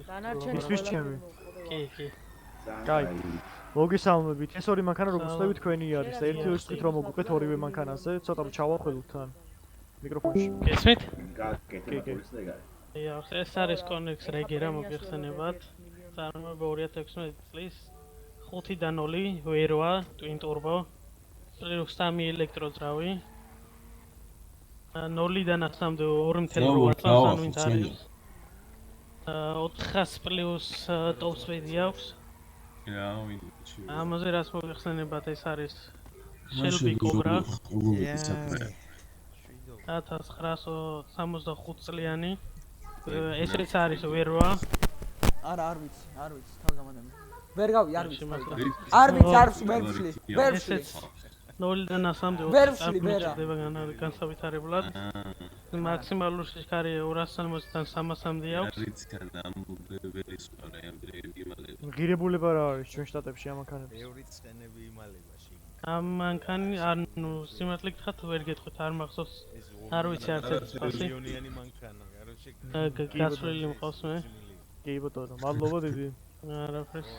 ისთვის ჩემი. კი. კაი. მოგესალმებით. ეს ორი მანქანა როგორც ხვდები თქვენი არის და ერთი ვისწრით რომ მოგუყეთ ორივე მანქანაზე, ცოტა რომ ჩავახვედოთ თან მიკროფონში. გესმით? კი. ეს არის კონექს რეგერა მოგეხსენებათ. წარმოება 2016 წლის 5-დან 0 ვერვა twin turbo 3 ელექტროძრავი 0-დან 100-მდე 2.8 ანუ ვინც არის 400 პლუს ტოპსპიდი აქვს. ამაზე რაც მოგეხსენებათ ეს არის Shelby Cobra 1965 წლიანი ესეც არის ვერვა არ ვიცი თავგამანები ვერ გავი არ ვიცი არ ვიცი ვერ ვშლი 0-დან 100-მდე წარდება განსავითარებლად მაქსიმალური სიხარი 260-დან 300-მდე აქვს ღირებულება რა არის ჩვენ შტატებში ამ მანქანების ბევრი ცხენები იმალებაში ამ მანქანი ანუ სიმართლე გითხრათ ვერ გეტყვით არ მახსოვს არ ვიცი არც ერთი ფასი მილიონიანი მანქანა გასვლილი მყავს მე კი ბატონო მადლობა დიდი არაფერს